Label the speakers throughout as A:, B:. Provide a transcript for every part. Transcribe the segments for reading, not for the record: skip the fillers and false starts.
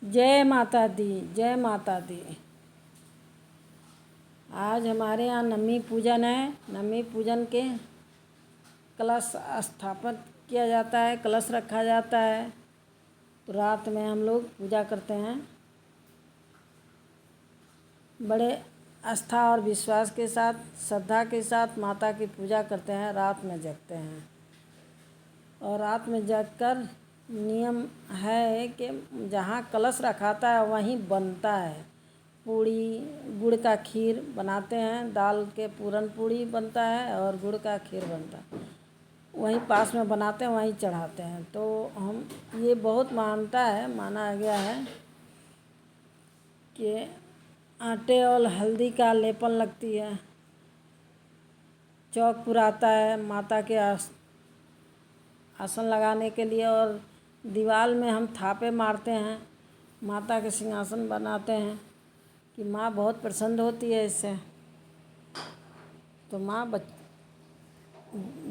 A: जय माता दी, जय माता दी। आज हमारे यहाँ नवमी पूजन है। नवमी पूजन के कलश स्थापित किया जाता है, कलश रखा जाता है। तो रात में हम लोग पूजा करते हैं, बड़े आस्था और विश्वास के साथ, श्रद्धा के साथ माता की पूजा करते हैं। रात में जगते हैं और रात में जगकर नियम है कि जहाँ कलश रखाता है वहीं बनता है। पूड़ी, गुड़ का खीर बनाते हैं, दाल के पूरन पूड़ी बनता है और गुड़ का खीर बनता है। वहीं पास में बनाते हैं, वहीं चढ़ाते हैं। तो हम ये बहुत मानता है, माना गया है कि आटे और हल्दी का लेपन लगती है, चौक पुराता है माता के आसन लगाने के लिए, और दीवार में हम थापे मारते हैं, माता के सिंहासन बनाते हैं कि माँ बहुत प्रसन्न होती है इससे। तो माँ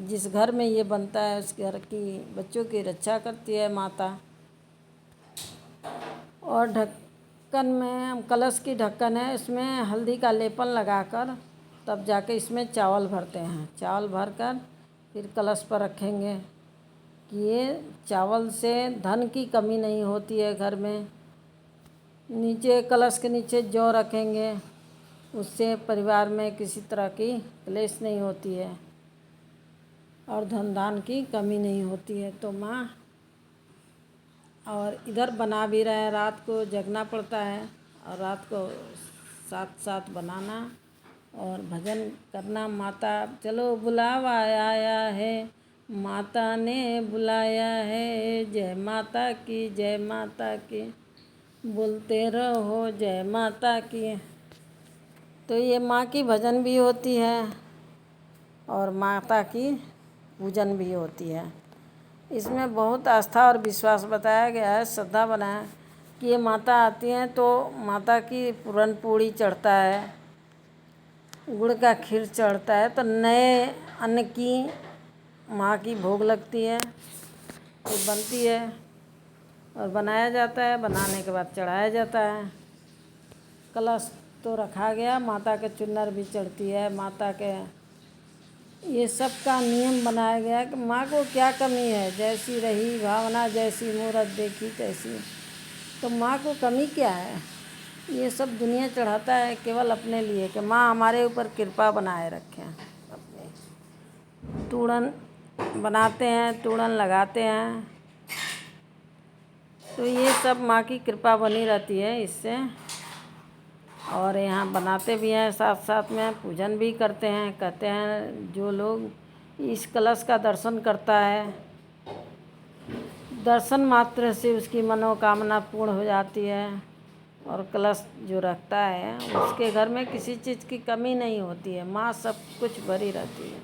A: जिस घर में ये बनता है उस घर की बच्चों की रक्षा करती है माता। और ढक्कन में हम कलश की ढक्कन है, इसमें हल्दी का लेपन लगाकर तब जाके इसमें चावल भरते हैं। चावल भरकर फिर कलश पर रखेंगे कि ये चावल से धन की कमी नहीं होती है घर में। नीचे कलश के नीचे जौ रखेंगे, उससे परिवार में किसी तरह की क्लेश नहीं होती है और धन धान की कमी नहीं होती है। तो माँ, और इधर बना भी रहे हैं, रात को जगना पड़ता है और रात को साथ साथ बनाना और भजन करना। माता चलो बुलावा आया है, माता ने बुलाया है, जय माता की, जय माता की, बोलते रहो जय माता की। तो ये माँ की भजन भी होती है और माता की पूजन भी होती है। इसमें बहुत आस्था और विश्वास बताया गया है, श्रद्धा बनाया कि ये माता आती हैं तो माता की पूरन पूड़ी चढ़ता है, गुड़ का खीर चढ़ता है। तो नए अन्न की माँ की भोग लगती है, तो बनती है और बनाया जाता है। बनाने के बाद चढ़ाया जाता है। कलश तो रखा गया, माता के चुन्नर भी चढ़ती है। माता के ये सब का नियम बनाया गया कि माँ को क्या कमी है, जैसी रही भावना, जैसी मूरत देखी तैसी। तो माँ को कमी क्या है? ये सब दुनिया चढ़ाता है केवल अपने लिए कि माँ हमारे ऊपर कृपा बनाए रखें। अपने तूड़न बनाते हैं, तूड़न लगाते हैं, तो ये सब माँ की कृपा बनी रहती है इससे। और यहाँ बनाते भी हैं, साथ साथ में पूजन भी करते हैं। कहते हैं जो लोग इस कलश का दर्शन करता है, दर्शन मात्र से उसकी मनोकामना पूर्ण हो जाती है। और कलश जो रखता है उसके घर में किसी चीज़ की कमी नहीं होती है, माँ सब कुछ भरी रहती है।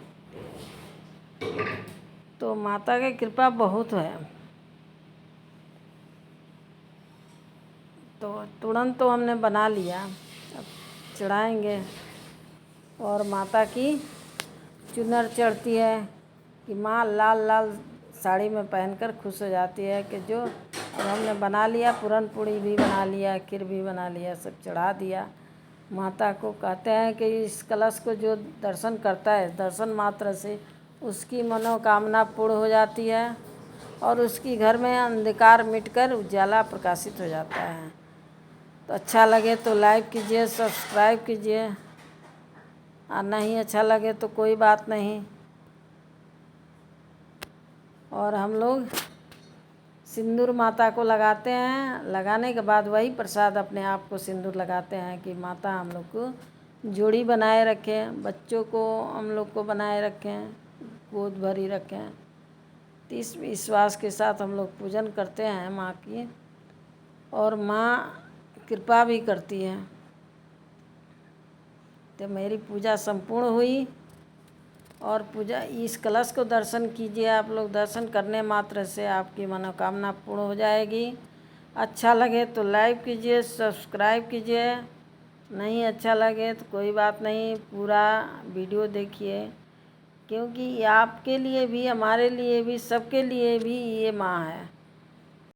A: तो माता की कृपा बहुत है। तो तुरंत तो हमने बना लिया, अब चढ़ाएंगे। और माता की चुनर चढ़ती है कि माँ लाल लाल साड़ी में पहनकर खुश हो जाती है कि जो अब हमने बना लिया, पूरन पूड़ी भी बना लिया, खीर भी बना लिया, सब चढ़ा दिया माता को। कहते हैं कि इस कलश को जो दर्शन करता है, दर्शन मात्र से उसकी मनोकामना पूर्ण हो जाती है और उसकी घर में अंधकार मिटकर उजाला प्रकाशित हो जाता है। तो अच्छा लगे तो लाइक कीजिए, सब्सक्राइब कीजिए, और नहीं अच्छा लगे तो कोई बात नहीं। और हम लोग सिंदूर माता को लगाते हैं, लगाने के बाद वही प्रसाद अपने आप को सिंदूर लगाते हैं कि माता हम लोग को जोड़ी बनाए रखें, बच्चों को हम लोग को बनाए रखें, गोद भरी रखें। तो इस विश्वास के साथ हम लोग पूजन करते हैं माँ की, और माँ कृपा भी करती है। तो मेरी पूजा संपूर्ण हुई। और पूजा इस कलश को दर्शन कीजिए आप लोग, दर्शन करने मात्र से आपकी मनोकामना पूर्ण हो जाएगी। अच्छा लगे तो लाइक कीजिए, सब्सक्राइब कीजिए, नहीं अच्छा लगे तो कोई बात नहीं, पूरा वीडियो देखिए, क्योंकि आपके लिए भी, हमारे लिए भी, सबके लिए भी ये माँ है।